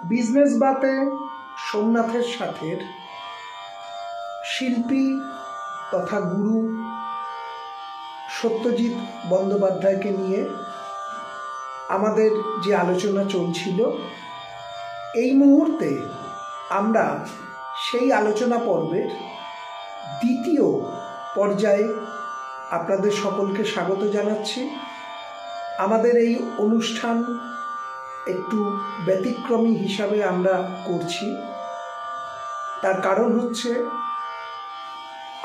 Business বাতে সোমনাথের সাথে শিল্পী তথা গুরু সত্যজিৎ বন্দ্যোপাধ্যায়কে নিয়ে আমাদের যে আলোচনা চলছিল, এই মুহূর্তে আমরা সেই আলোচনা পর্বের দ্বিতীয় পর্যায়ে আপনাদের সকলকে স্বাগত জানাচ্ছি। আমাদের এই অনুষ্ঠান একটু ব্যতিক্রমী হিসাবে আমরা করছি, তার কারণ হচ্ছে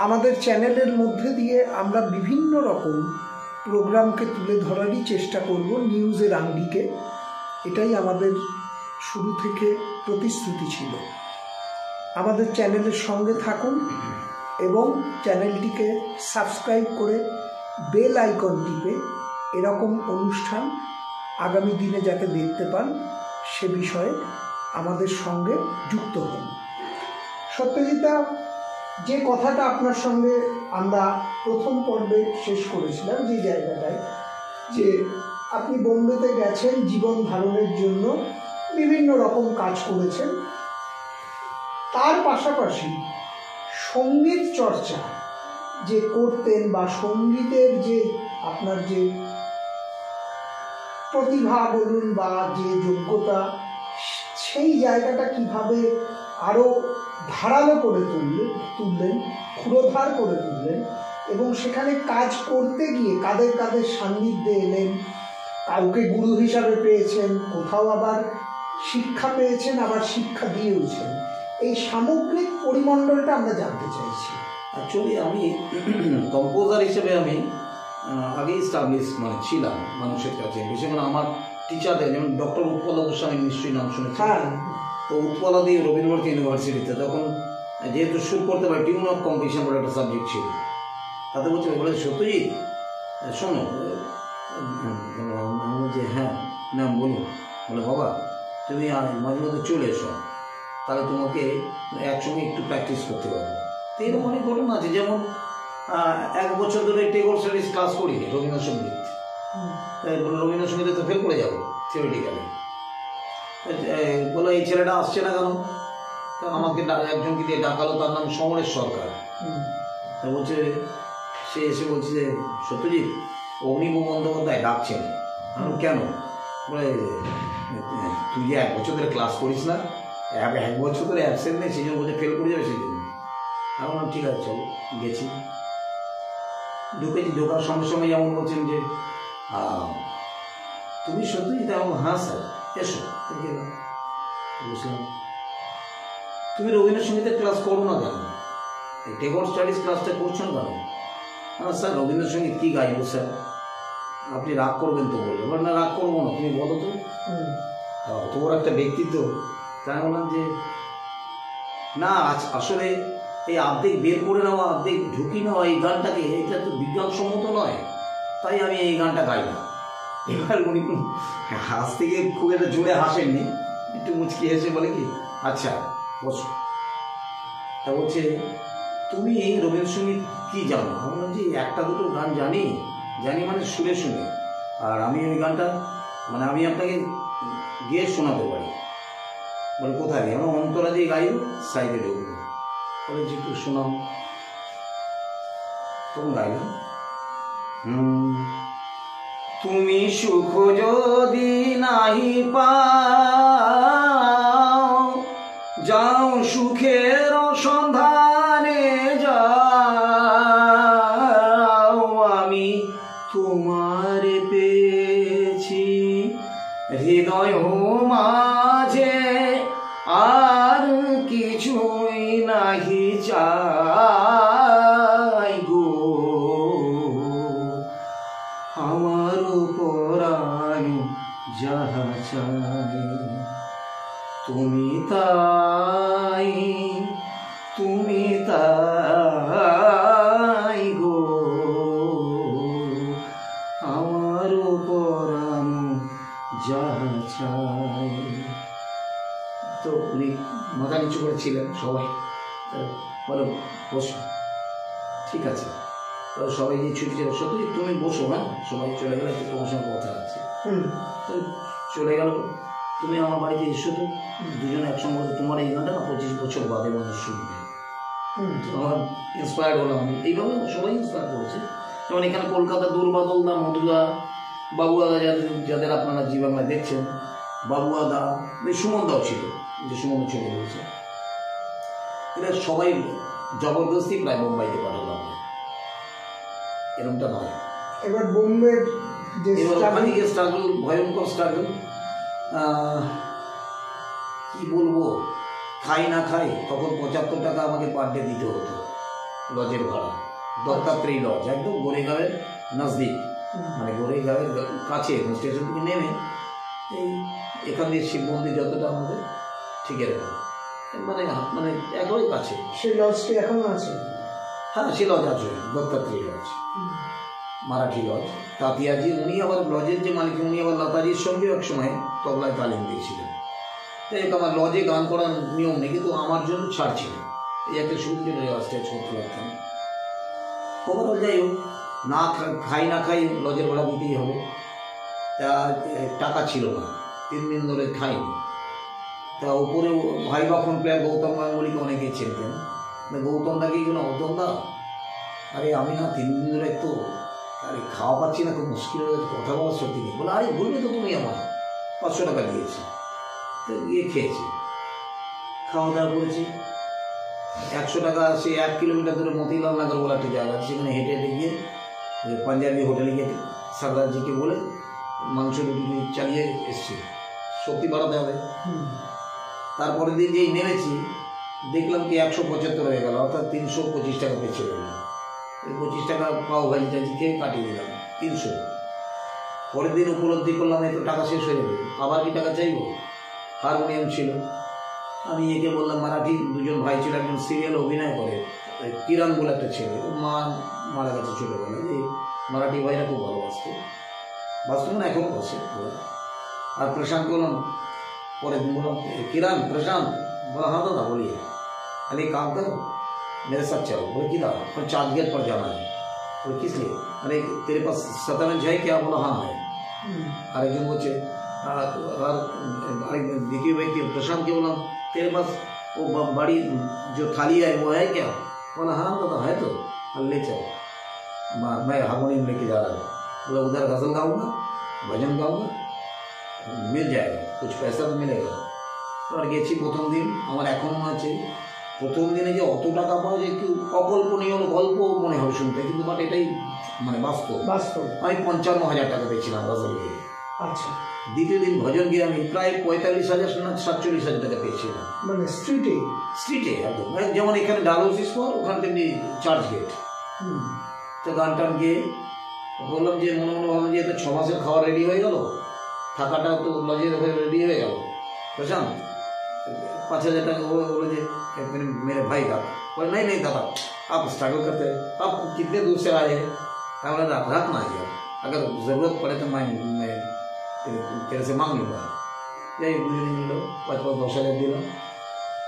আমাদের চ্যানেলের মধ্যে দিয়ে আমরা বিভিন্ন রকম প্রোগ্রামকে তুলে ধরারই চেষ্টা করব নিউজের আঙ্গিকে। এটাই আমাদের শুরু থেকে প্রতিশ্রুতি ছিল। আমাদের চ্যানেলের সঙ্গে থাকুন এবং চ্যানেলটিকে সাবস্ক্রাইব করে বেল আইকন টিপে এরকম অনুষ্ঠান আগামী দিনে যাতে দেখতে পান সে বিষয়ে আমাদের সঙ্গে যুক্ত হন। সত্যজিৎদা, যে কথাটা আপনার সঙ্গে আমরা প্রথম পর্বে শেষ করেছিলাম, যে জায়গাটায় যে আপনি বোম্বেতে গেছেন জীবন ধারণের জন্য, বিভিন্ন রকম কাজ করেছেন, তার পাশাপাশি সঙ্গীত চর্চা যে করতেন বা সঙ্গীতের যে আপনার যে প্রতিভা বলুন বা যে যোগ্যতা, সেই জায়গাটা কিভাবে আরো ধারালো করে তুললেন, ক্ষুরোধার করে তুললেন এবং সেখানে কাজ করতে গিয়ে কাদের কাদের সান্নিধ্যে এলেন, কাউকে গুরু হিসাবে পেয়েছেন, কোথাও আবার শিক্ষা পেয়েছেন, আবার শিক্ষা দিয়েওছেন, এই সামগ্রিক পরিমণ্ডলটা আমরা জানতে চাইছি। অ্যাকচুয়ালি আমি কম্পোজার হিসেবে আমি আগেই স্টাবলিশ ছিলাম মানুষের কাছে, বিশেষ করে আমার টিচারদের, যেমন ডক্টর উৎপল গোস্বামী, নিশ্চয়ই নাম শুনেছেন। তো উৎপলাদি রবীন্দ্রনাথ ইউনিভার্সিটিতে তখন যেহেতু সুর করতে পারি, টিউন অফ কম্পিটিশন বলে একটা সাবজেক্ট ছিল, তাতে বলছে বলে সত্যজিৎ শোনো, যে হ্যাঁ ম্যাম বলুন, বলে বাবা তুমি মাঝে মধ্যে চলে এসো, তাহলে তোমাকে একসঙ্গে একটু প্র্যাকটিস করতে পারবো। তো এরকম অনেক ঘটনা আছে, যেমন 1 বছর ধরে টেগোর স্টাডিজ ক্লাস করিনি রবীন্দ্রসঙ্গীত, রবীন্দ্রসঙ্গীতে তো ফেল করে যাবো থিওরিটিক্যালি। বলো এই ছেলেটা আসছে না কেন? কারণ আমাকে একজনকে দিয়ে ডাকালো, তার নাম সমরেশ সরকার। তা বলছে, সে এসে বলছে যে সত্যজিৎ অগ্নিব বন্দ্যোপাধ্যায় ডাকছেন। কেন? বলে তুই যে 1 বছর ধরে ক্লাস করিস না, 1 বছর ধরে অ্যাবসেন্ট নেই, সেই জন্য বলছে ফেল করে যাবে, সেই জন্য। এখন ঠিক আছে চলো, গেছি, ঢুকেছি। ঢোকার সঙ্গে সঙ্গে যেমন বলছেন যে তুমি সত্যজিৎ? হ্যাঁ স্যার, এসো। বুঝলাম, তুমি রবীন্দ্রসঙ্গীতের ক্লাস করো না কেন? এই টেগোর স্টাডিজ ক্লাসটা করছো না কেন? স্যার রবীন্দ্রসঙ্গীত কী গাইব স্যার, আপনি রাগ করবেন তো? বললো, না রাগ করবো না, তুমি বলো তো। তোমার একটা ব্যক্তিত্ব। তাই বললাম যে না, আসলে এই আর্ধেক বের করে নেওয়া, আর্ধেক ঢুকি নেওয়া এই গানটাকে, এটা তো বিজ্ঞানসম্মত নয়, তাই আমি এই গানটা গাই না। এবার উনি হাস থেকে খুব একটা জোরে হাসেননি, একটু মুচকি হেসে বলে কি আচ্ছা বসো। তা বলছে তুমি এই রবীন্দ্রসঙ্গীত কি জানো? আমি বললাম যে 1-2 গান জানি মানে শুনে শুনে, আর আমি ওই গানটা আমি আপনাকে গিয়ে শোনাতে পারি। বলে কোথায়? আমরা অন্তরা দিয়ে গাইব, সাইডে ঢুকবো। বলে যে একটু শোনাও। তখন গাইলাম, তুমি সুখ যদি নাহি পাও, যাও সুখের সন্ধানে যাও, আমি তোমার পেয়েছি হৃদয় মাঝে, আর কিছুই নাহি চাই গো, আমার পরাণ যাহা চাই তুমি তাই, তুমি তাই গো, আমার পরাণ যাহা চাই। তো উনি মাথা নিচু করেছিলেন, সবাই বলো বসো। ঠিক আছে, সবাই যে ছুটি ছিল, সত্যি তুমি বসো, হ্যাঁ সবাই চলে গেলে, তোমার সঙ্গে কথা আছে। তো চলে গেল, তো তুমি আমার বাড়িতে এসো তো, দুজনে একসঙ্গে, তোমার এই গানটা না 25 বছর বাদে মানুষ শুনবে। তো আমার ইন্সপায়ার্ড হলাম আমি, এইভাবে সবাই ইন্সপায়ার করেছে। যেমন এখানে কলকাতা দুর্বাদলদা, মধুদা, বাবুয়াদা, যাদের আপনারা জি বাংলায় দেখছেন, বাবুয়াদা, সুমন দাও ছিল, যে সুমন চলে গেছে, এরা সবাই জবরদস্তি প্রায় বোম্বাইতে পাঠালাম, এরকমটা নয়। এবার বোম্বের যে এবার ওখানে গিয়ে স্ট্রাগল, ভয়ঙ্কর স্ট্রাগল, কি বলবো, খাই না খাই, তখন 75 টাকা আমাকে পার ডে দিতে হতো লজের ভাড়া। দত্তাত্রেয় লজ, একদম গোরেগাঁওয়ের নজদিক, মানে গোরেগাঁওয়ের কাছে, স্টেশন থেকে নেমে এই এখান দিয়ে শিব মন্দির যতটা আমাদের ঠিক এরকম, মানে মানে একেবারে কাছে। সেই লজটি এখনো আছে? হ্যাঁ, সে লজ আছে, দত্তাত্রেয় লজ, মারাঠি লজ। তাতিয়াজি, উনি আবার লজের যে মালিক, উনি আবার লতাজির সঙ্গেও এক সময় তবলায় তালিম দিয়েছিলেন। যাই হোক, আমার লজে গান করার নিয়ম নেই, কিন্তু আমার জন্য ছাড় ছিল, এই একটা সুবিধা স্টেজ করতে পারতাম। ওভারঅল যাই হোক, না খাই না খাই লজের ভাড়া দিতেই হবে। তা টাকা ছিল না, 3 দিন ধরে খাইনি। তা উপরে ভাই বাখন প্লেয়ার গৌতম গাঙ্গুলিকে অনেকেই চিনতেন, গৌতম দাকে গেল, গৌতম দা, আরে আমি না 3 দিন ধরে একটু আরে খাওয়া পাচ্ছি না, খুব মুশকিল হয়ে যাচ্ছে, কথা বলার সত্যি নেই। বলে আরে বলবে তো তুমি, আমার 500 টাকা দিয়েছি, তো গিয়ে খেয়েছি, খাওয়া দাওয়া করেছি। 100 টাকা, সে 1 কিলোমিটার ধরে মতিলাল নগর বলে একটা জায়গা, সেখানে হেঁটে হেঁটে গিয়ে পাঞ্জাবি হোটেলে গিয়ে সর্দারজিকে বলে মাংস রুটি চালিয়ে এসছি, শক্তি বাড়াতে হবে। তারপরের দিন যেই নেমেছি, দেখলাম কি 175 হয়ে গেল, অর্থাৎ 325 টাকা পেয়ে চলে গেল। 25 টাকা পাও ভাজি টাজি খেয়ে কাটিয়ে দিলাম 300। পরের দিন উপলব্ধি করলাম এত টাকা শেষ হয়ে যাবে, আবার কি টাকা চাইব? হারমোনিয়াম ছিল, আমি একে বললাম, মারাঠি 2জন ভাই ছিল, একজন সিরিয়াল অভিনয় করে, কিরণ বলে একটা ছেলে, মা মারা গেছে ছোটোবেলায়, এই মারাঠি ভাইরা খুব ভালোবাসতো, বাস্তব না এখনও বসে। আর প্রশান্ত বললাম, পরের दिन बोला किरण प्रशांत, बोला हाँ दादा बोलिए, अरे काम करो मेरे साथ चलो। बोले किधर? पर चार्ज गेट पर जाना है। बोले किस लिए? अरे तेरे पास शतरंज है क्या? बोला हाँ है। अरे जो बोले अरे द्वितीय व्यक्ति प्रशांत के बोला तेरे पास वो बड़ी जो थाली है वो है क्या? बोला हाँ दादा है, तो ले चलो, मैं हारमोनियम लेके जा रहा हूँ। बोला उधर गजल गाऊंगा, भजन गाऊंगा, मिल जाएगा, कुछ पैसा तो मिलेगा। और গেছি প্রথম দিন, আমার এখনো মনে আছে প্রথম দিনে যে অত টাকা পাওয়া যায়, একটু অকল্পনীয় গল্প মনে হয় শুনতে, কিন্তু বাট এটাই মানে বাস্তব। আমি 55,000 টাকা পেয়েছিলাম গজল গিয়ে। আচ্ছা। দ্বিতীয় দিন ভজন গিয়ে আমি প্রায় 45,000 না 47,000 টাকা পেয়েছিলাম, মানে স্ট্রিটে একদম, যেমন এখানে ডালহৌসি স্কোয়ার, ওখানে তেমনি চার্চ গেট। তো গান টান গিয়ে বললাম যে মনে মনে ভাবলাম যে তো 6 মাসের খাওয়া রেডি হয়ে গেল, থাকাটা তো লজে রেডি হয়ে গেল। प्रशांत 5,000 टाका वो बोले जी मेरे भाई का। बोले नहीं नहीं दादा, आप स्ट्रगल करते हैं, आप कितने दूर से आए हैं? बोला रखना है, अगर ज़रूरत पड़े तो मैं तेरे से मांग लूँगा। यही बुझे नहीं लो 5-10,000 दिल।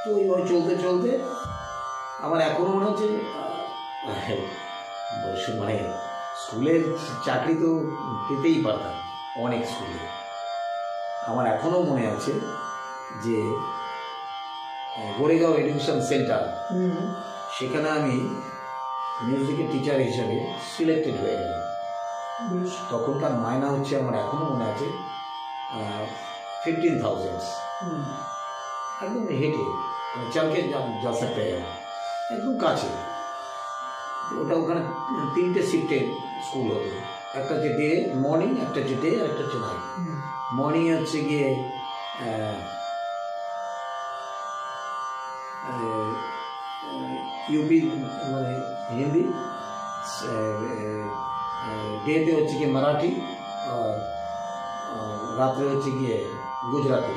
तो ওই চলতে চলতে আমার এখনও মনে হচ্ছে মানে স্কুলের চাকরি তো পেতেই পারতাম অনেক স্কুলে। আমার এখনও মনে আছে যে গোরেগাঁও এডুকেশন সেন্টার, সেখানে আমি মিউজিকের টিচার হিসেবে সিলেক্টেড হয়ে গেলাম। তখনকার মায়না হচ্ছে, আমার এখনও মনে আছে, 15,000, একদম হেঁটে মানে চালকে যা सकते हैं, একদম কাছে। ওটা ওখানে 3টে শিফটে স্কুল হতো, একটা হচ্ছে ডে মর্নিং, একটা হচ্ছে ডে, আর একটা হচ্ছে নাইট। মর্নিং হচ্ছে গিয়ে यूपी মানে হিন্দি, ডেতে হচ্ছে গিয়ে মারাঠি, আর রাত্রে হচ্ছে গিয়ে গুজরাটি,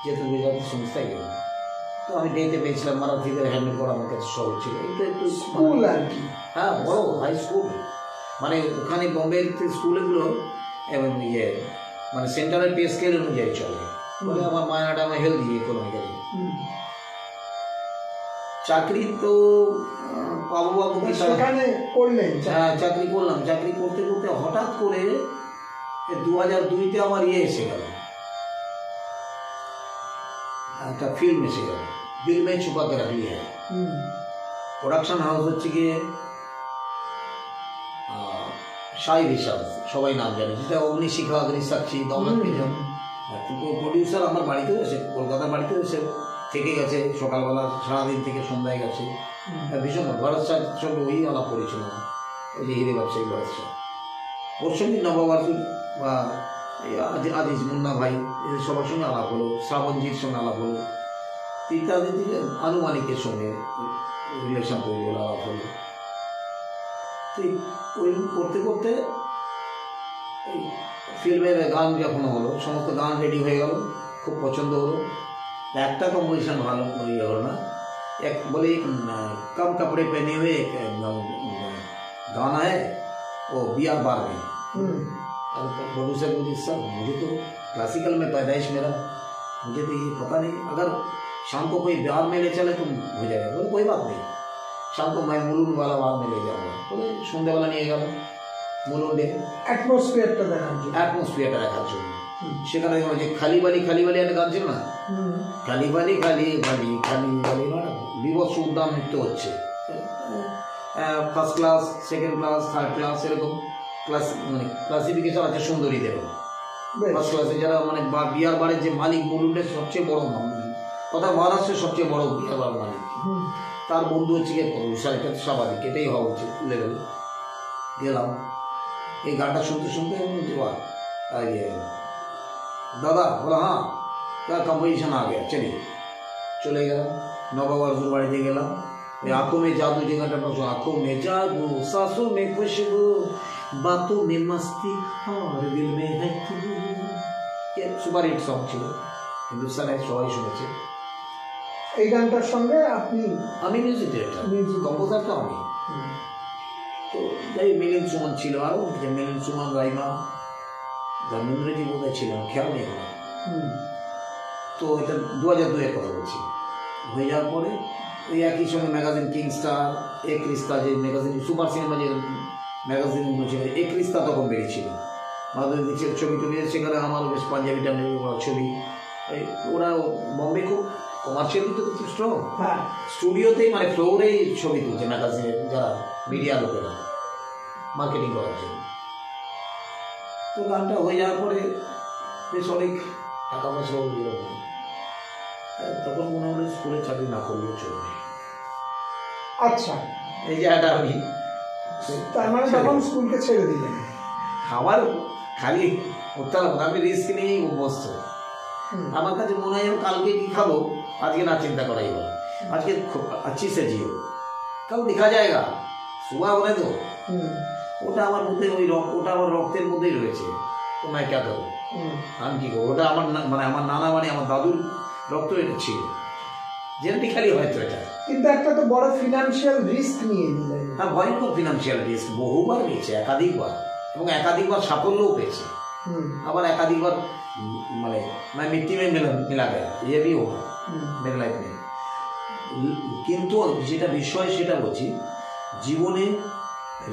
যেহেতু গুজরাটি সংস্থায় গেল। তো আমি ডেতে পেয়েছিলাম, মারাঠিদের হ্যান্ডেল করা আমার কাছে সহজ ছিল। একটু স্কুল আর কি, হ্যাঁ বড় হাই স্কুল, মানে ওখানে বম্বের স্কুলগুলো এবং ইয়ে মানে সেন্ট্রাল পে স্কেল অনুযায়ী চলে, বলে আমার মায়নাটা আমার হেলদি ইকোনমিক্যালি। চাকরি তো পাবো বাবু, সেখানে করলেন? হ্যাঁ চাকরি করলাম। চাকরি করতে করতে হঠাৎ করে 2002-তে আমার ইয়ে এসে গেল, একটা ফিল্ম এসে গেল, দিল মে ছুপা কে রাখ লিয়া। প্রোডাকশন হাউস হচ্ছে গিয়ে শাহিদ হিসাব, সবাই নাম জানে, যেটা অগ্নিশিখা, অগ্নিসাক্ষী, দৌলত প্রিজম। কিন্তু প্রডিউসার আমার বাড়িতেও এসে, কলকাতার বাড়িতেও এসে থেকে গেছে, সকালবেলা সারাদিন থেকে সন্ধ্যায় গেছে। ভীষণ ভরত শাহর সঙ্গে ওই আলাপ করেছিল, ওই যে হিরে ব্যবসায়ী ভরত শাহ। ওর সঙ্গে নবাবাসুর বা আজিজ মুন্না ভাই, এদের সবার সঙ্গে আলাপ হলো, শ্রাবণজির সঙ্গে আলাপ হলো, ইত্যাদি থেকে আনুমানিকের সঙ্গে রিলেশন তৈরি হলো, আলাপ হলো। ঠিক ওই করতে করতে ওই ফিল্মের গান যখন হলো, সমস্ত গান রেডি হয়ে গেল, খুব পছন্দ হলো। একটা কম্পোজিশন ভালো ইয়ে হলো না, এক বলে कम कपड़े पहने हुए एक गाना है वो बिहार बार में। प्रोड्यूसर मुझे सर मुझे तो क्लासिकल में पैदाइश मेरा, मुझे तो ये पता नहीं, अगर शाम को कोई बिहार में ले चले तो हो जाएगा। बोले कोई बात नहीं, शाम को मैं मुलुंड वाला बार में ले जाऊँगा। बोले সন্ধ্যে বেলা নিয়ে গেল মুলুন্ডে, অ্যাটমসফিয়ারটা দেখার জন্য। অ্যাটমসফিয়ারটা দেখার জন্য সেখানে যে খালি বালি একটা গান ছিল না, খালি বালি বিভৎস উদ্যান নৃত্য হচ্ছে, first class, second class, third class, এরকম ক্লাস মানে ক্লাসিফিকেশন আছে সুন্দরীদের। ফার্স্ট ক্লাসে যারা মানে বিয়ার বারের যে মালিক, মুলুন্ডের সবচেয়ে বড় তথা মহারাষ্ট্রের সবচেয়ে বড় বিয়ার বার মালিক, তার বন্ধু হচ্ছে গিয়ে প্রডিউসার। এটা স্বাভাবিক, এটাই হওয়া উচিত লেভেল। গেলাম এই গানটা শুনতে শুনতে दादा बोला हाँ क्या कंपोजिशन आ गया, चलिए चले गया। नवाब अर्जुन बाड़ी गेला, आंखों में जादू जगह, आंखों में जादू, सांसों में खुशबू, बातों में मस्ती और दिल में है तू। ये सुपर हिट सॉन्ग ছিল, হিন্দুস্তানে সবাই শুনেছে। এই গানটার সঙ্গে আমি মিউজিক ডিরেক্টর, কম্পোজারটা আমি। তো যাই মিলিন্দ সুমন ছিল, আরও মিলিন্দ সুমন, রাইমা, ধর্মেন্দ্রজি বোধহয় ছিল, খেয়াল নেই আমার। তো এটা 2002-এর কথা বলছি। হয়ে যাওয়ার পরে ওই একই সঙ্গে ম্যাগাজিন কিং স্টার, এক রিস্তা, যে ম্যাগাজিন সুপার সিনেমা যে ম্যাগাজিনগুলো ছিল, এক রিস্তা তখন বেরিয়েছিল, মাধুরী দীক্ষিতের ছবি টবি, সেখানে আমার বেশ পাঞ্জাবি টাঞ্জাবি ছবি। ওরা বম্বে খুব কমার্শিয়াল দিতে খুব স্ট্রং, স্টুডিওতেই মানে ফ্লোরেই ছবি তুলছে ম্যাগাজিনের যারা মিডিয়া লোকেরা মার্কেটিং করার জন্য। তো গানটা হয়ে যাওয়ার পরে বেশ অনেক টাকা পয়সাও দিল, তখন মনে হলো স্কুলে চাকরি না করলেও চলবে। আচ্ছা, এই জায়গাটা আমি তার মানে তখন স্কুলকে ছেড়ে দিলেন। আমার খালি উত্তর, আমি রিস্ক নিয়েই অভ্যস্ত। আমার কাছে মনে হয় কালকে কি খাবো, আজকে না চিন্তা করাই ভালো, আজকে अच्छी से जियो, कल दिखा जाएगा, सुबह होने दो। ওটা আমার মধ্যে ওটা আমার রক্তের মধ্যেই রয়েছে। তো मैं क्या करूं, আমি কি করবো, ওটা আমার মানে আমার নানা মানে আমার দাদুর রক্ত এটা ছিল, জেনেটিক্যালি হয়তো এটা। কিন্তু একটা তো বড় ফিনান্সিয়াল রিস্ক নিয়ে নিলেন। হ্যাঁ, ভয়ঙ্কর ফিনান্সিয়াল রিস্ক, বহুবার নিয়েছে, একাধিকবার, এবং একাধিকবার সাফল্যও পেয়েছে, আবার একাধিকবার মানে মিट्टी में मिला गया, ये भी होगा मेरे लाइफ में। কিন্তু যেটা বিষয় সেটা বলছি, জীবনে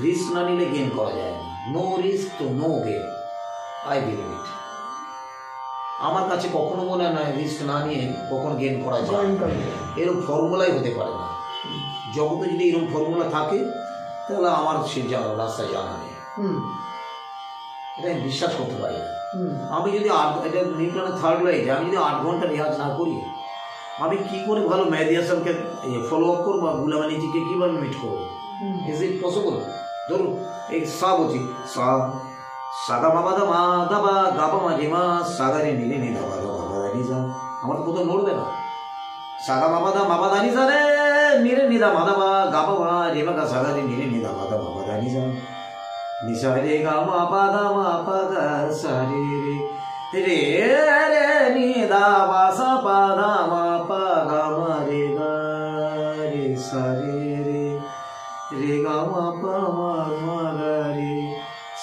রিস্ক না নিলে গেম করা যায় না। নো রিস্ক তো no game, I believe it. আমার কাছে কখনো মনে হয় না রিস্ক না নিয়ে কখনো গেম করা যায়, এরকম ফর্মুলাই হতে পারে না। জগতে যদি এরকম ফর্মুলা থাকে তাহলে আমার সে রাস্তায় জানা নেই, এটা আমি বিশ্বাস করতে পারি না। আমি যদি এটা নিউটনের থার্ড লাই, আমি যদি 8 ঘন্টা রেয়াজ না করি, আমি কি করে ভালো মেহেদী হাসানকে ফলো আপ করবো, গুলাম আলীজিকে কিভাবে মিট করবো? Is it possible? ধরুন এই সা বলছি, সা সাগা মাবা দা মা দাবা গাবা মা রে মা সাগা রে নীলে নি দাবা দাবা দা নি যা, আমার তো কোথাও নড়বে না। সাগা মাবা দা নি যা রে নীরে নি দা মা দাবা গাবা মা রে মা গা সাগা রে নীলে নি দাবা দা বাবা দা নি যা, নি সা রে গা মা পা দা মা পা গা সা রে রে রে নি দা বা সা পা দা মা পা গা মা রে গা রে সা রে রে রে গা মা পা মা মা গা রে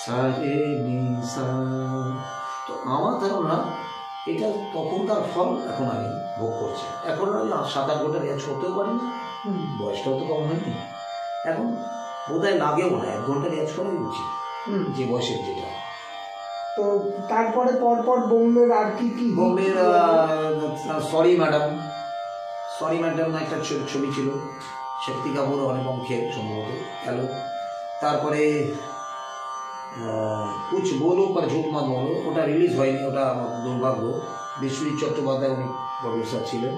সা রে নি সা। তো আমার ধারণা এটা তখনকার ফল এখন আমি ভোগ করছি। এখন আমি 7-8 ঘন্টা রেয়াজ করতেও পারি না, বয়সটাও তো কম হয়নি, এখন বোধহয় লাগেও না 1 ঘন্টা রেয়াজ করাই উচিত যে বয়সের যেটা। তো তারপরে পরপর বোম্বের আর কি কি বোম্বের সরি ম্যাডাম একটা ছবি ছিল, শক্তি কাপুর অনেক অঙ্কে সম্ভবত হ্যালো। তারপরে কুছ বলো পর ঝুট মত বলো, ওটা রিলিজ হয়নি, ওটা আমার দুর্ভাগ্য। বিশ্বজিৎ চট্টোপাধ্যায় উনি প্রডিউসার ছিলেন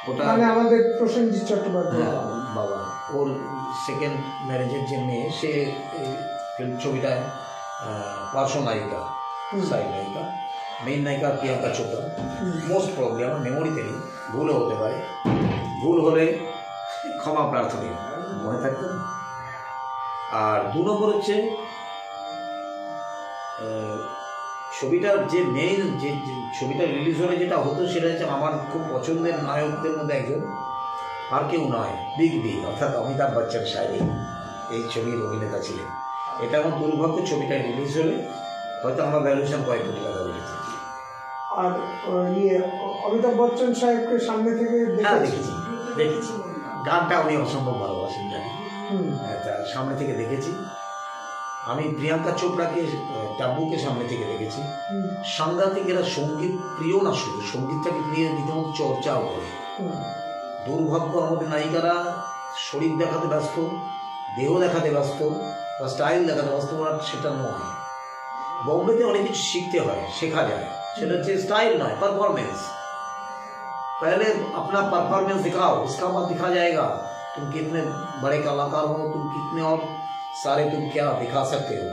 ওটা, মানে আমাদের প্রসেনজিৎ চট্টোপাধ্যায় বাবা। ওর সেকেন্ড ম্যারেজের যে মেয়ে, সে ছবিটায় পার্শ্ব নায়িকা, সাইড নায়িকা। মেইন নায়িকা প্রিয়াঙ্কা চোপড়া। মোস্ট প্রবলি আমার মেমোরিতে নেই, ভুলও হতে পারে, ভুল হলে ক্ষমা প্রার্থনী, মনে থাকতো না। আর 2 নম্বর হচ্ছে ছবিটার যে মেইন যে ছবিটা রিলিজ হলে যেটা হতো সেটা হচ্ছে আমার খুব পছন্দের নায়কদের মধ্যে একজন, আর কেউ নয়, বিগ বি অর্থাৎ অমিতাভ বচ্চন সাহেব এই ছবির অভিনেতা ছিলেন। এটা আমার দুর্ভাগ্য, ছবিটা রিলিজ হলে হয়তো আমার ভ্যালুয়েশন কয়েক কোটি টাকা বেড়েছে। আর অমিতাভ বচ্চন সাহেবকে সামনে থেকে দেখেছি, গানটা উনি অসম্ভব ভালোবাসেন জানি, সামনে থেকে দেখেছি। আমি প্রিয়াঙ্কা চোপড়াকে, টাব্বুকে সামনে থেকে দেখেছি। সাংঘাতিক এরা সঙ্গীত প্রিয় না, শুধু সঙ্গীতটাকে নিয়ে রীতিমতো চর্চাও করে। দুর্ভাগ্য আমাদের নায়িকারা শরীর দেখাতে ব্যস্ত, দেহ দেখাতে ব্যস্ত, বা স্টাইল দেখাতে ব্যস্ত, ওরা সেটা নয়। বম্বেতে অনেক কিছু শিখতে হয়, শেখা যায়, সেটা হচ্ছে স্টাইল নয়, परफॉर्मेंस। पहले अपना परफॉर्मेंस दिखाओ, उसका बाद दिखा जाएगा तुम कितने बड़े कलाकार हो, तुम कितने और सारे तुम क्या दिखा सकते हो।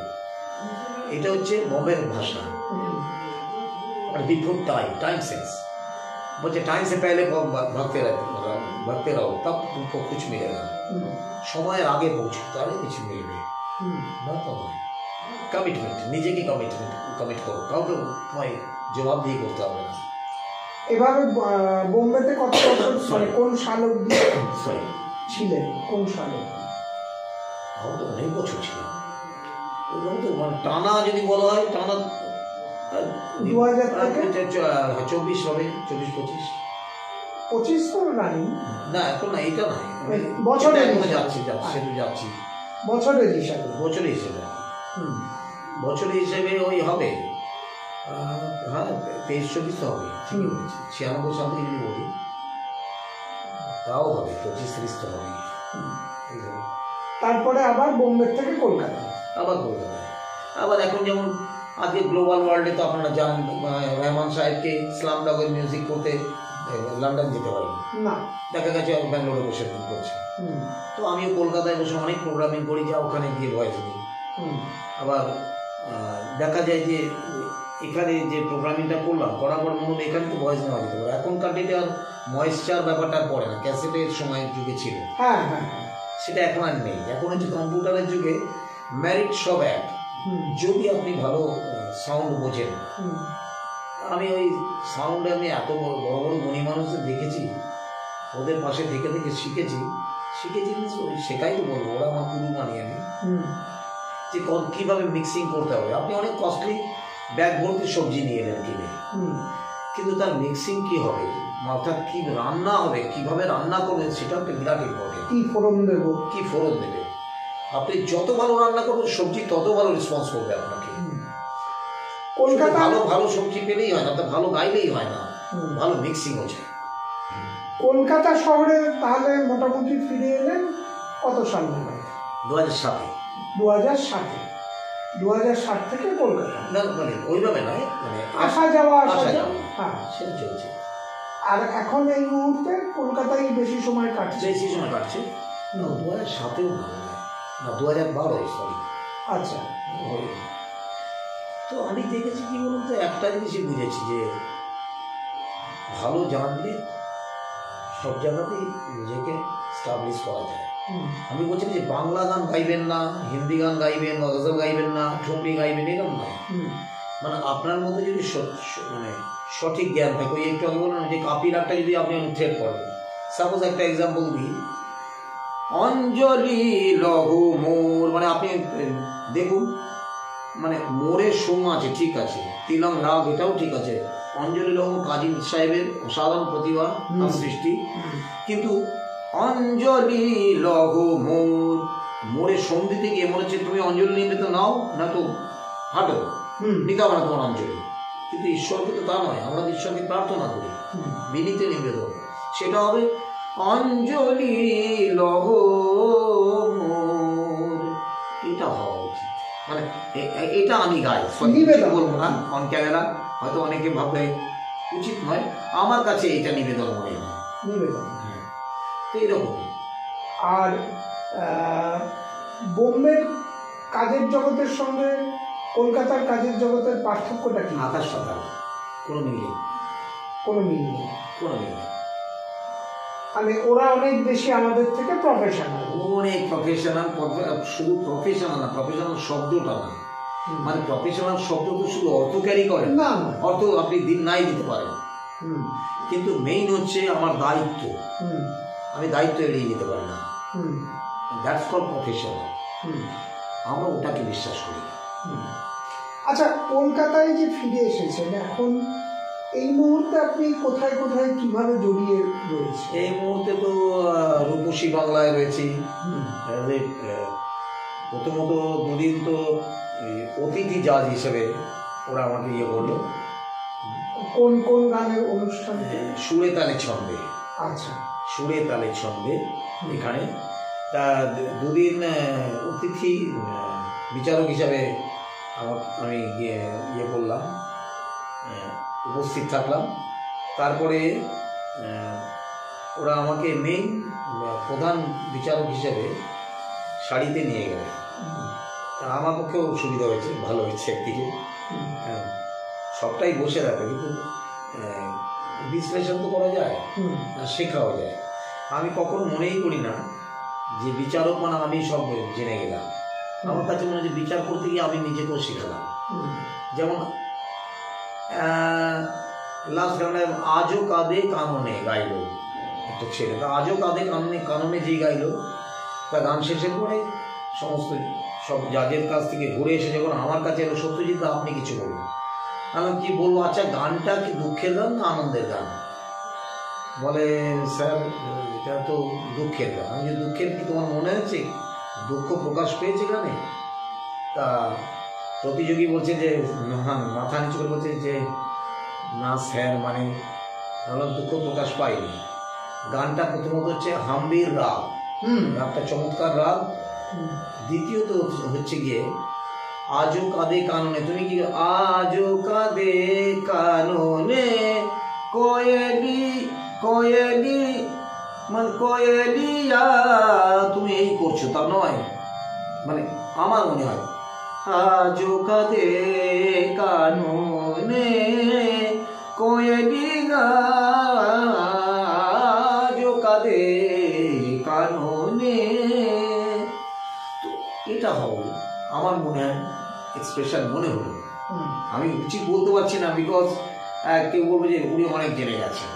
এটা হচ্ছে বম্বের ভাষা। और बिफोर टाइम सेंस, मुझे टाइम से पहले भागते रहो तब तुमको कुछ मिलेगा। সময়ের আগে পৌঁছে তাহলে কিছু মিলবে না। তো কমিটমেন্ট, নিজেকে কমিট করো, কাউকে তোমায় জবাবদিহি করতে হবে না। এভাবে বোম্বেতে কত বছর, মানে কোন সাল অবধি ছিলেন? কোন সাল অবধি? তো অনেক বছর ছিল, তো মানে টানা যদি বলা হয়, টানা 2000 থেকে 24 হবে, 24-25 তো নাই না, এখন না, এটা নাই, বছরে যাচ্ছি বছরের হিসাবে, বছরের হিসেবে ওই হবে, হ্যাঁ 23-24 হবে, ঠিকই বলেছি। 96 সাল থেকে যদি বলি তাও হবে, 25-30 তো হবে। তারপরে আবার বোম্বে থেকে কলকাতা, আবার এখন যেমন আজকে গ্লোবাল ওয়ার্ল্ডে তো আপনারা জানেন, রহমান সাহেবকে স্লামডগের মিউজিক করতে লন্ডন যেতে পারেন না, দেখা গেছে ব্যাঙ্গালোরে বসে করছে। তো আমিও কলকাতায় বসে অনেক প্রোগ্রামিং করি, যা ওখানে গিয়ে ভয়েস দিই। আবার দেখা যায় যে এখানে যে প্রোগ্রামিংটা করার পর মনে হলো এখানে তো ভয়েস নেওয়া যেতে পারে। এখনকার ডেটে আর ময়েশ্চার ব্যাপারটা পড়ে না, ক্যাসেটের সময় যুগে ছিল, সেটা এখন আর নেই। এখন হচ্ছে কম্পিউটারের যুগে ম্যারিট সব এক, যদি আপনি ভালো সাউন্ড বোঝেন। আমি ওই সাউন্ডে আমি এত বড় বড় গুণী মানুষদের দেখেছি, ওদের পাশে থেকে থেকে শিখেছি। শেখাই তো বলবো, ওরা আমার গুরু মানি আমি, যে কীভাবে মিক্সিং করতে হবে। আপনি অনেক কস্টলি ব্যাগ ভর্তি সবজি নিয়ে এলেন কিনে, কিন্তু তার মিক্সিং কি হবে, অর্থাৎ কি রান্না হবে, কিভাবে রান্না করবেন, সেটা একটা বিরাট ইম্পর্টেন্ট। কি ফোড়ন দেবে, আপনি যত ভালো রান্না করবেন সবজি তত ভালো রেসপন্স করবে আপনাকে। কলকাতা ভালো সবজি পেলেই হয় না, তো ভালো গাইলেই হয় না, ভালো মিক্সিং হচ্ছে। কলকাতা শহরে তাহলে মোটামুটি ফিরে এলেন কত সাল নাগাদ? 2007। 2007 থেকে কলকাতা, না মানে ওইভাবে নয়, মানে আসা যাওয়া হ্যাঁ সেটা চলছে। আর এখন এই মুহূর্তে কলকাতায় বেশি সময় কাটছে। 2007-এও না, 2012, সরি। আচ্ছা, তো আমি দেখেছি কি বলুন তো, একটা জিনিসই বুঝেছি যে ভালো জানলে সব জায়গাতেই নিজেকে স্টাবলিশ করা যায়। আমি বলছি যে বাংলা গান গাইবেন না, হিন্দি গান গাইবেন, গজল গাইবেন না, ঠুমরি গাইবেন, এরকম নয়। মানে আপনার মধ্যে যদি মানে সঠিক জ্ঞান থাকে, ওই একটু আগে বললাম যে কাপিলারটা যদি আপনি অনুচ্ছেদ করেন, সাপোজ একটা এক্সাম্পল দিই, অঞ্জলি লঘু মোর, মানে আপনি দেখুন, মানে মোরের সুম আছে, ঠিক আছে, তিলং রাগ এটাও ঠিক আছে, অঞ্জলি লঘু কাজী সাহেবের অসাধারণ প্রতিভা, তার সৃষ্টি, কিন্তু অঞ্জলি লঘু মোর, মোরের সন্ধি থেকে মনে হচ্ছে তুমি অঞ্জলি নিবে তো নাও, না তো হাঁটো, নিতে হবে না তোমার অঞ্জলি, কিন্তু ঈশ্বরকে তো তা নয়, আমরা ঈশ্বরকে প্রার্থনা করি, বিনীত নিবেদন। সেটা হবে অঞ্জলি লহ মোর, এটা হওয়া উচিত। মানে এটা আমি গাই, নিবেদন বলবো না অন ক্যামেরা, হয়তো অনেকে ভাববে উচিত নয়, আমার কাছে এটা নিবেদন মনে হয়, নিবেদন। হ্যাঁ, তো এরকম। আর বোম্বের কাজের জগতের সঙ্গে কলকাতার কাজের জগতের পার্থক্যটা কি? আকাশ পাতাল, কোনো মিল নেই, কোনো মিল নেই। কোনো মিল নেই। মানে ওরা অনেক বেশি আমাদের থেকে প্রফেশনাল, অনেক প্রফেশনাল। শুধু প্রফেশনাল না, প্রফেশনাল শব্দটা না, মানে প্রফেশনাল শব্দ তো শুধু অর্থ ক্যারি করে না, অর্থ আপনি দিন নাই দিতে পারেন, কিন্তু মেইন হচ্ছে আমার দায়িত্ব, আমি দায়িত্ব এড়িয়ে যেতে পারি না, দ্যাটস কল্ড প্রফেশনাল। আমরা ওটাকে বিশ্বাস করি। আচ্ছা, কলকাতায় যে ফিরে এসেছেন এখন, এই মুহূর্তে আপনি কোথায় কোথায় কিভাবে জড়িয়ে রয়েছে? এই মুহূর্তে তো রূপসী বাংলায় রয়েছি। প্রথমত দুদিন তো অতিথি জাজ হিসেবে ওরা আমাকে ইয়ে করলো। কোন কোন গানের অনুষ্ঠান? সুরে তালে ছন্দে। আচ্ছা, সুরে তালে ছন্দে এখানে। তা দুদিন অতিথি বিচারক হিসাবে আমি ইয়ে করলাম, উপস্থিত থাকলাম। তারপরে ওরা আমাকে মেইন প্রধান বিচারক হিসেবে শাড়িতে নিয়ে গেলে, তা আমার পক্ষেও সুবিধা হয়েছে, ভালো হয়েছে একদিকে। হ্যাঁ, সবটাই বসে থাকে, কিন্তু বিশ্লেষণ তো করা যায়, শেখাও যায়। আমি কখনো মনেই করি না যে বিচারক মানে আমি সব জেনে গেলাম। আমার কাছে মনে হয় যে বিচার করতে গিয়ে আমি নিজেকেও শেখালাম। যেমন লাস্ট গানে আজও কাঁদে কাননে গাইলো একটা ছেলে, তা আজও কাঁদে কাননে কাননে যে গাইলো, তা গান শেষের পরে সমস্ত সব জাজের কাছ থেকে ঘুরে এসে যখন আমার কাছে এলো, সত্যজিৎ দা আপনি কিছু বলুন। আমি কি বলবো, আচ্ছা গানটা কি দুঃখের গান না আনন্দের গান? বলে স্যার এটা তো দুঃখের গান। আমি যে দুঃখের, কি তোমার মনে হচ্ছে দুঃখ প্রকাশ পেয়েছে গানে? তা প্রতিযোগী বলছে যে মাথা নিচু করে বলছে যে না স্যার, মানে আমরা দুঃখ প্রকাশ পাইনি। গানটা প্রথমত হচ্ছে হাম্বির রাগ, রাগটা চমৎকার রাগ। দ্বিতীয়ত হচ্ছে গিয়ে আজও কাঁদে কাননে। তুমি কি আজও কাঁদে কাননে কোয়েলি কোয়েলি মানে কোয়েলিয়া, তুমি এই করছো তা নয়। মানে আমার মনে হয় আজও কাঁদে কাননে কোয়েলিয়া, আজও কাঁদে কাননে। তো এটা হবে আমার মনে হয় এক্সপ্রেশন মনে হলো। আমি উচিত বলতে পারছি না, বিকজ কেউ বলবে যে উনি অনেক জেনে গেছেন,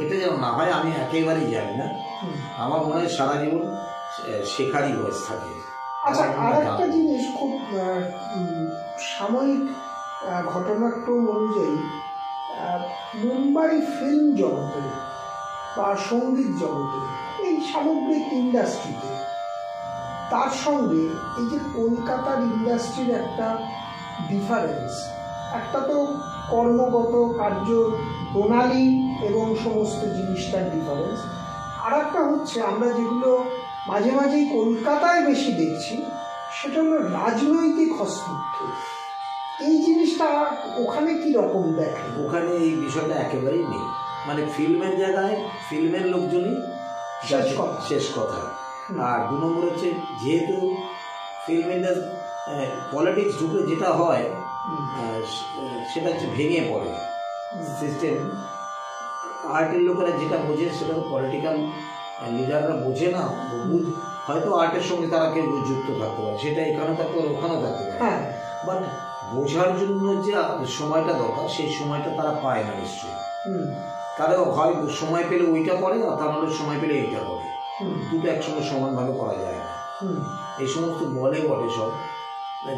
এটা যেন না হয়। আমি একেবারেই জানি না, আমার মনে হয় সারা জীবন শেখারই বয়স থাকে। আচ্ছা, আর একটা জিনিস, খুব সাময়িক ঘটনাক্রম অনুযায়ী মুম্বাই ফিল্ম জগতে বা সঙ্গীত জগতে, এই সামগ্রিক ইন্ডাস্ট্রিতে, তার সঙ্গে এই যে কলকাতার ইন্ডাস্ট্রির একটা ডিফারেন্স, একটা তো কর্মগত কার্য প্রণালী এবং সমস্ত জিনিসটার ডিফারেন্স, আর একটা হচ্ছে আমরা যেগুলো মাঝে মাঝেই কলকাতায় বেশি দেখছি, সেটা হলো রাজনৈতিক হস্তক্ষেপ। এই জিনিসটা ওখানে কি রকম দেখে? ওখানে এই বিষয়টা একেবারেই নেই। মানে ফিল্মের জায়গায় ফিল্মের লোকজনই শেষ কথা। আর দু নম্বর হচ্ছে, যেহেতু ফিল্ম ইন্ডাস্ট্রি পলিটিক্স ঢুকে যেটা হয় সেটা হচ্ছে ভেঙে পড়ে সিস্টেম। আর্টের লোকেরা যেটা বোঝে সেটা তো পলিটিক্যাল লিডাররা বোঝে না। হয়তো আর্টের সঙ্গে তারা কেউ যুক্ত থাকতে পারে, সেটা এখানেও থাকতে পারে, ওখানেও থাকতে পারে, বাট বোঝার জন্য যে সময়টা দরকার সেই সময়টা তারা পায় না নিশ্চয়ই। তারা হয় সময় পেলে ওইটা করে, আর তার নাহলে সময় পেলে এইটা করে, দুটো একসঙ্গে সমানভাবে করা যায় না। এই সমস্ত বলে সব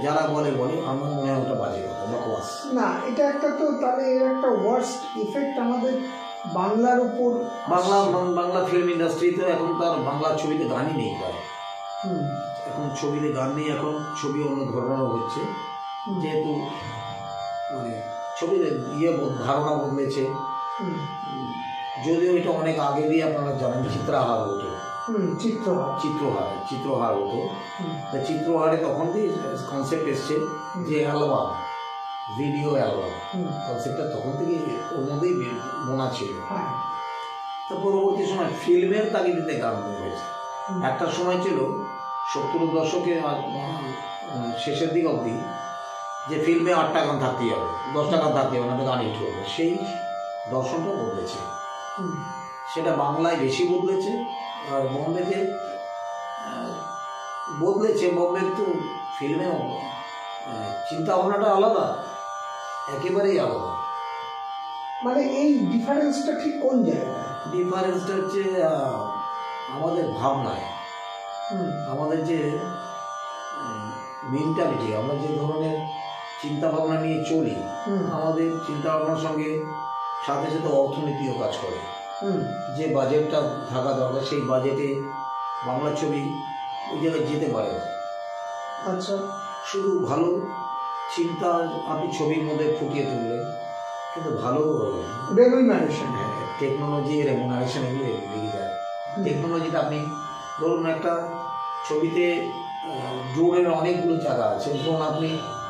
যারা বলে আমার মনে হয় ওটা বাজে কথা, বকওয়াস না। এটা একটা তো তাহলে এর একটা ওয়ার্স্ট ইফেক্ট আমাদের বাংলার উপর। বাংলা ফিল্ম ইন্ডাস্ট্রিতে এখন তার বাংলা ছবিতে গানই নেই প্রায়। এখন ছবিতে গান নেই, এখন ছবি অন্য ধরনেরও হচ্ছে, যেহেতু মানে ছবির ধারণা বদলেছে। হুম, যদিও এটা অনেক আগে দিয়ে আপনারা জানেন চিত্রাহার হতো, চিত্রহার হতো। তা চিত্রহারে তখন দিয়ে কনসেপ্ট এসছে যে অ্যালবাম, ভিডিও অ্যালবাম, কনসেপ্টটা তখন থেকে ওর মধ্যেই বোনা ছিল। তো পরবর্তী সময় ফিল্মের তাগিদেতে গান হয়েছে। একটা সময় ছিল 70-এর দশকের শেষের দিক অবধি যে ফিল্মে 8টা গান থাকতেই হবে, 10টা গান থাকতেই হবে, না তো গান হিট করবে। সেই দর্শনটা বদলেছে, সেটা বাংলায় বেশি বদলেছে। আর বম্বেতে বদলেছে, বম্বের তো ফিল্মে চিন্তা ভাবনাটা আলাদা, একেবারেই আলাদা। মানে এই ডিফারেন্সটা ঠিক কোন জায়গায়? ডিফারেন্সটা হচ্ছে আমাদের ভাবনায়, আমাদের যে মেন্টালিটি, আমরা যে ধরনের চিন্তা ভাবনা নিয়ে চলি, আমাদের চিন্তা ভাবনার সঙ্গে সাথে সাথে অর্থনীতিও কাজ করে। যে বাজেটটা থাকা দরকার সেই বাজেটে বাংলা ছবি ওই জায়গায় যেতে পারে না। আচ্ছা, শুধু ভালো চিন্তা আপনি ছবির মধ্যে ফুটিয়ে তুললেন, কিন্তু ভালো রেমুনারেশন, টেকনোলজি, রেমুনারেশন এগুলো লেগে যায়। টেকনোলজিটা আপনি ধরুন একটা ছবিতে ড্রোনের অনেকগুলো জায়গা আছে, ড্রোন আপনি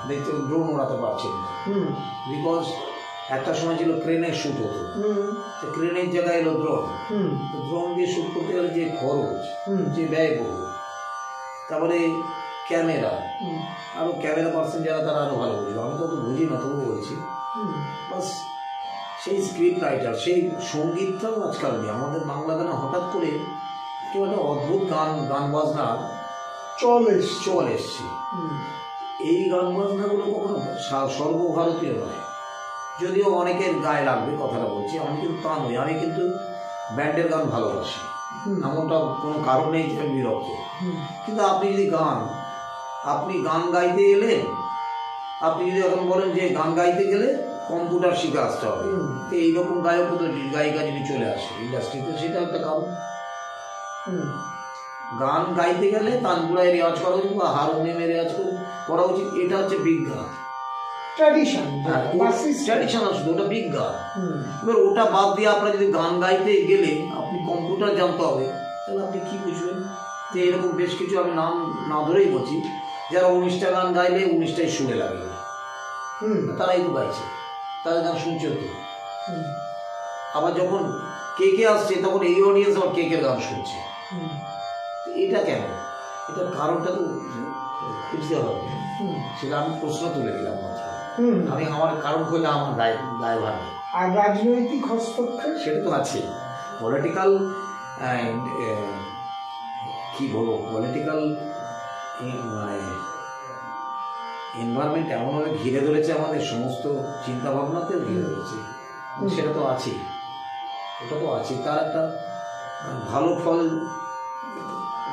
দেখতে ড্রোন ওড়াতে পারছেন না, বিকজ একটা সময় ছিল ক্রেনের শ্যুট হতো, ক্রেনের জায়গায় এলো ড্রোন। ড্রোন দিয়ে শ্যুট করতে গেলে যে খরচ, যে ব্যয়বহুল, তারপরে ক্যামেরা, আরও ক্যামেরা পার্সন যারা তারা আরও ভালো বুঝবে, আমি তো বুঝি না, তবু বলছি। বাস সেই স্ক্রিপ্ট রাইটার, সেই সঙ্গীতটাও আজকাল নেই আমাদের বাংলা গানে। হঠাৎ করে কেউ একটা অদ্ভুত গান বাজনা চল এসছে। এই গান বাজনাগুলো কখনো সর্বভারতীয় নয়, যদিও অনেকের গায়ে লাগবে কথাটা বলছি, আমি কিন্তু তা নই। আমি কিন্তু ব্যান্ডের গান ভালোবাসি, এমনটা কোনো কারণ নেই যে আমি বিরক্ত। কিন্তু আপনি যদি আপনি গান গাইতে এলেন, আপনি যদি এখন বলেন যে গান গাইতে গেলে কম্পিউটার শিখে আসতে হবে, তো এইরকম গায়ক তো গায়িকা যদি চলে আসে ইন্ডাস্ট্রিতে, সেটা একটা কারণ। গান গাইতে গেলে তানপুরায় রেওয়াজ করা উচিত বা হারমোনিয়ামে রেওয়াজ করা উচিত, এটা হচ্ছে বিজ্ঞান, ট্র্যাডিশন আসলে ওটা বিজ্ঞান। এবার ওটা বাদ দিয়ে আপনার যদি গান গাইতে গেলে আপনি কম্পিউটার জানতে হবে, তাহলে আপনি কি বুঝবেন? যে এরকম বেশ কিছু, আমি নাম না ধরেই বলছি, যারা 19টা গান গাইলে 19টাই শুনে লাগে, তারাই তো গাইছে, তাদের গান শুনছে তো। আবার যখন কে আসছে তখন এই অডিয়েন্স আবার কে গান শুনছে, এটা কেন? এটার কারণটা তো খুঁজতে হবে, সেটা আমি প্রশ্ন তুলে দিলাম মাত্র। আমি আমার কারণ খুঁজে আমার দায়ভার নেই। আর রাজনৈতিক হস্তক্ষেপ সেটা তো আছে, পলিটিক্যাল কি বলবো, পলিটিক্যাল মানে এনভায়রনমেন্ট এমনভাবে ঘিরে ধরেছে, আমাদের সমস্ত চিন্তা ভাবনাতেও ঘিরে ধরেছে, সেটা তো আছেই, ওটা তো আছে। তার একটা ভালো ফল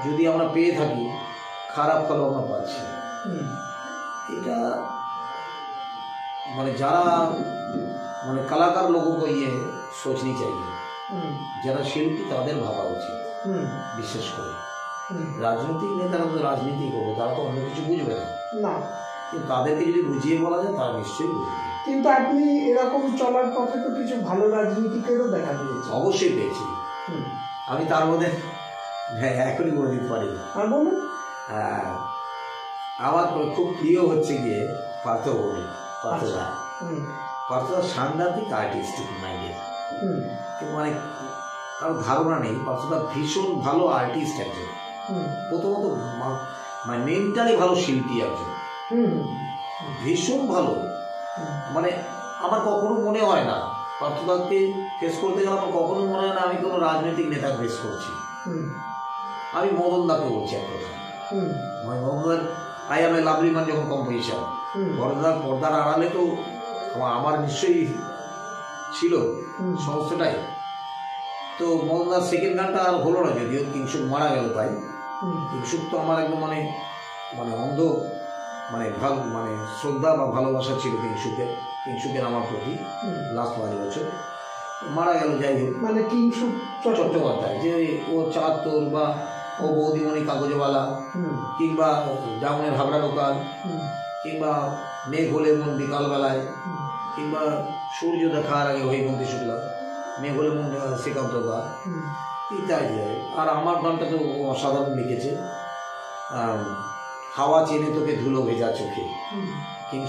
যদি আমরা পেয়ে থাকি, খারাপ ফল আমরা পাচ্ছি। এটা মানে যারা মানে কলাকার লোককে ইয়ে সোচনি চাইবে, যারা শিল্পী তাদের ভাবা উচিত, বিশেষ করে রাজনৈতিক নেতারা তো রাজনীতি করবে, তারা তো অন্য কিছু বুঝবে না, কিন্তু তাদেরকে যদি বুঝিয়ে বলা যায় তারা নিশ্চয়ই বুঝবে। কিন্তু আপনি এরকম চলার পথে তো কিছু ভালো রাজনীতিকেরও দেখা পেয়েছি। অবশ্যই পেয়েছি, আমি তার মধ্যে এখনই বলে দিতে পারি। আমার খুব প্রিয় হচ্ছে গিয়ে পার্থদা সাংঘাতিক আর্টিস্টিক মাইন্ডের, মানে কারো ধারণা নেই। পার্থদা ভীষণ ভালো আর্টিস্ট একজন, প্রথমত মানে মেন্টালি ভালো শিল্পী একজন, ভীষণ ভালো। মানে আমার কখনো মনে হয় না পার্থদাকে ফেস করতে গেলে, আমার কখনো মনে হয় না আমি কোনো রাজনৈতিক নেতা ফেস করছি। আমি মদন দাকে বলছি এক কথা, মদনদার I am a lovely man যখন কম্পোজিশন, পর্দার আড়ালে তো আমার নিশ্চয়ই ছিল সমস্তটাই। তো মদনদার সেকেন্ড গানটা আর হলো না, যদিও কিংশুক মারা গেল, তাই কিংশুক তো আমার একদম মানে অন্ধ মানে মানে শ্রদ্ধা বা ভালোবাসা ছিল কিংশুকের আমার প্রতি। লাস্ট 5 বছর মারা গেল, যাই হোক। মানে কিংশুক চট্টোপাধ্যায়, যে ও চাঁদতোর বা ও বৌদিমণি কাগজওয়ালা, কিংবা ডাউনের হাবড়া লোকাল, কিংবা মেঘ হলে মন বিকালবেলায়, কিংবা সূর্য দেখার আগে হৈমন্তী শুক্লা, মেঘ হলে শ্রীকান্ত দা ইত্যাদি। আর আমার গানটা তো অসাধারণ লিখেছে, হাওয়া চেনে তোকে ধুলো ভেজা চোখে। কিন্তু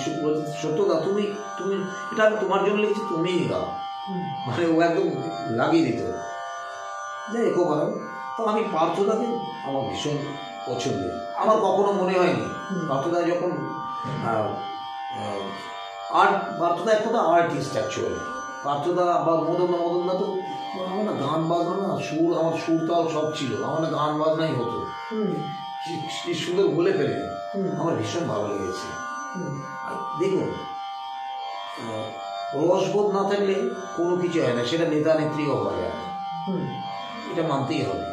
সত্যদা তুমি তুমি এটা আমি তোমার জন্য লিখেছি, তুমিই গাও, মানে ও একদম লাগিয়ে দিত। যাই একো ভালো। তো আমি পার্থদাকে আমার ভীষণ পছন্দের। আমার কখনো মনে হয়নি পার্থদা যখন আর্ট, পার্থদা একটা তো আর্টিস্ট অ্যাকচুয়ালি। পার্থদা বা মদনদা তো আমার না গান বাজনা না, আমার সুর তাল সব ছিল, আমার না গান বাজনাই হতো। কি সুন্দর বলে ফেলে, আমার ভীষণ ভালো লেগেছে। দেখুন, রসবোধ না থাকলে কোনো কিছু হয় না, সেটা নেতা নেত্রীও হওয়া যায় না, এটা মানতেই হবে।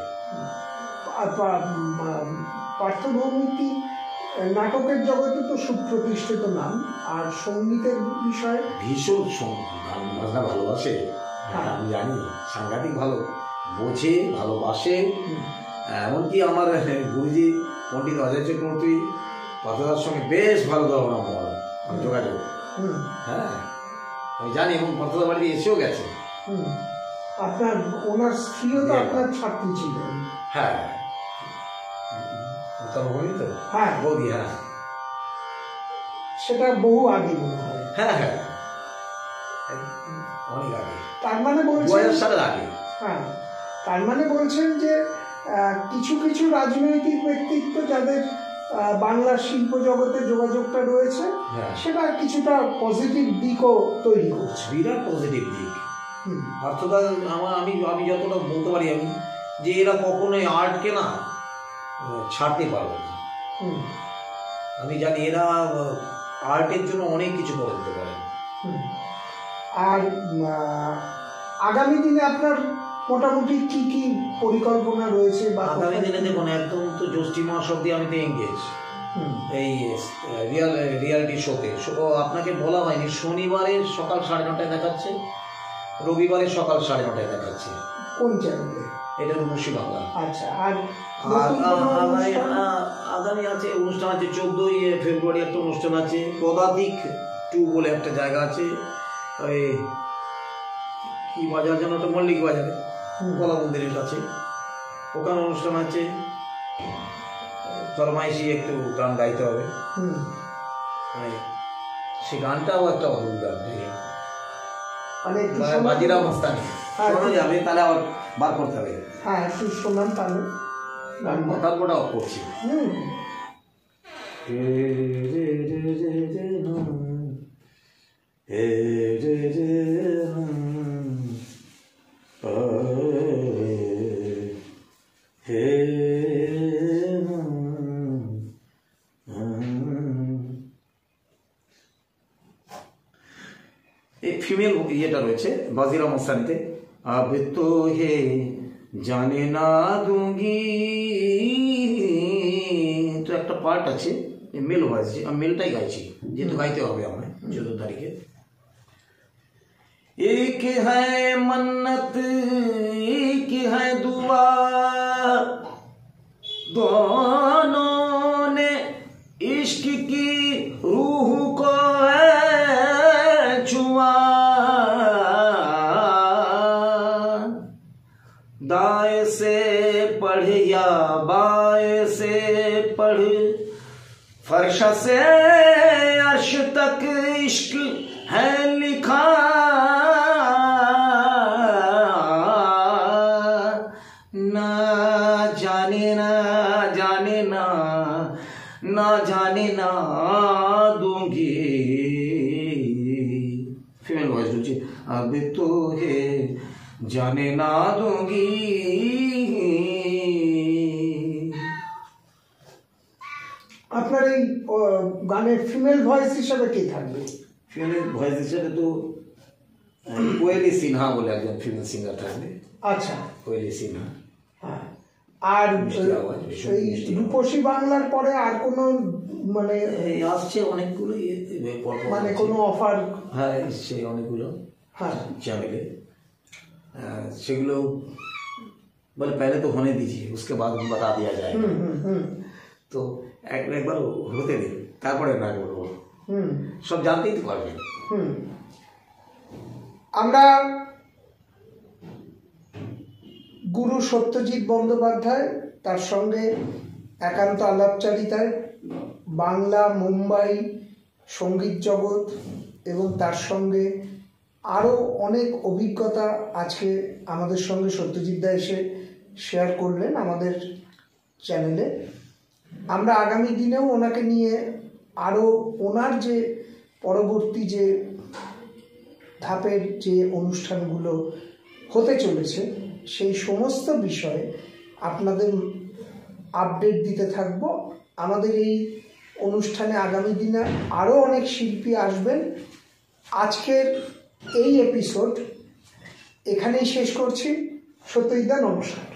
পার্থভৌমিকী নাটকের জগতে তো সুপ্রতিষ্ঠিত নাম, আর সঙ্গীতের বিষয়ে ভীষণ গান বাজনা ভালোবাসে, আমি জানি, সাংঘাতিক ভালো বোঝে, ভালোবাসে। এমনকি আমার গুরুজি পণ্ডিত অজয় চক্রবর্তী পার্থদার সঙ্গে বেশ ভালো ধারণা যোগাযোগ। হ্যাঁ আমি জানি, এবং পার্থদা বাড়িতে এসেও গেছে। আপনার ওনার স্ত্রীও তো আপনার ছাত্রী ছিলেন। হ্যাঁ তো হ্যাঁ বৌদি, হ্যাঁ সেটা বহু আগে মনে হয়। হ্যাঁ হ্যাঁ অনেক আগে, তার মানে বলছেন 2000 সালের আগে। হ্যাঁ, তার মানে বলছেন যে কিছু কিছু রাজনৈতিক ব্যক্তিত্ব যাদের বাংলার শিল্প জগতে যোগাযোগটা রয়েছে, সেটা কিছুটা পজিটিভ দিকও তৈরি করছে, বিরাট পজিটিভ দিক। পার্থদা আমি যতটা বলতে পারি আমি, যে এরা কখনোই আর্টকে না ছাড়তে পারবে না। আমি জানি এরা আর্টের জন্য অনেক কিছু করে দিতে পারে। আর আগামী দিনে আপনার মোটামুটি কি কি পরিকল্পনা রয়েছে? বা আগামী দিনে দেখুন, একদম তো জ্যৈষ্ঠী মাস অব্দি আমি তো এঙ্গেজ এই রিয়ালিটি শোতে। আপনাকে বলা হয়নি, শনিবারে সকাল 9:30টায় দেখাচ্ছে, রবিবারে সকাল 9:30টায় দেখাচ্ছে। কোন চ্যানেলে? এটা রূপসী বাংলা। আচ্ছা, আর আগামী আছে অনুষ্ঠান আছে 14ই ফেব্রুয়ারি একটা অনুষ্ঠান আছে, পদাতিক 2 বলে একটা জায়গা আছে, ওই কি বাজার যেন, ওটা মল্লিক বাজারে কলা মন্দিরের কাছে, ওখানে অনুষ্ঠান আছে। ফরমাইশি একটু গান গাইতে হবে, মানে সে গানটাও একটা অদ্ভুত গান, বাজিরাও মস্তানি শোনা যাবে, তাহলে আবার বার করতে হবে। হ্যাঁ একটু শোনান তাহলে, তারপরটা অফ করছি। এই ফিমেল ইয়েটা রয়েছে বাজিরাও মস্তানিতে। अब तो है জানে না দুঙ্গি, তো একটা পার্ট আছে মেল ভয়েস, আমি মেলটাই গাইছি যেহেতু গাইতে হবে আমায় 14 তারিখে। एक है मन्नत एक है दुआ, दोनों ने इश्क की रूह को छुआ, दाएं से पढ़ या बाएं से पढ़, फर्श से अर्श तक इश्क है लिखा, ना जाने ना जाने ना ना जाने ना दूंगी। फीमेल वॉइस दूंगी। अब तो है जाने ना दूंगी। আপনার এই গানের ফিমেল ভয়েস হিসেবে কে থাকবে? ফিমেল ভয়েস হিসেবে তো কোয়েলি সিনহা বলে একজন ফিমেল সিঙ্গার থাকবে। আচ্ছা, কোয়েলি সিনহা। হ্যাঁ, আর এই রূপসী বাংলার পরে আর কোনো মানে আসছে অনেকগুলো মানে কোনো অফার? হ্যাঁ এসছে অনেকগুলো চ্যানেলে, সেগুলো বলে पहले तो होने दीजिए उसके बाद बता दिया जाएगा। তো একবার হতে দিন, তারপরে না বলবো, সব জানতেই তো পারবেন। আমরা গুরু সত্যজিৎ বন্দ্যোপাধ্যায়, তার সঙ্গে একান্ত আলাপচারিতায় বাংলা, মুম্বাই, সঙ্গীত জগৎ এবং তার সঙ্গে আরও অনেক অভিজ্ঞতা আজকে আমাদের সঙ্গে সত্যজিৎ দা এসে শেয়ার করলেন আমাদের চ্যানেলে। আমরা আগামী দিনেও ওনাকে নিয়ে আরও ওনার যে পরবর্তী যে ধাপের যে অনুষ্ঠানগুলো হতে চলেছে সেই সমস্ত বিষয়ে আপনাদের আপডেট দিতে থাকব। আমাদের এই অনুষ্ঠানে আগামী দিনে আরও অনেক শিল্পী আসবেন। আজকের এই এপিসোড এখানেই শেষ করছি। সত্যজিৎ দা, নমস্কার।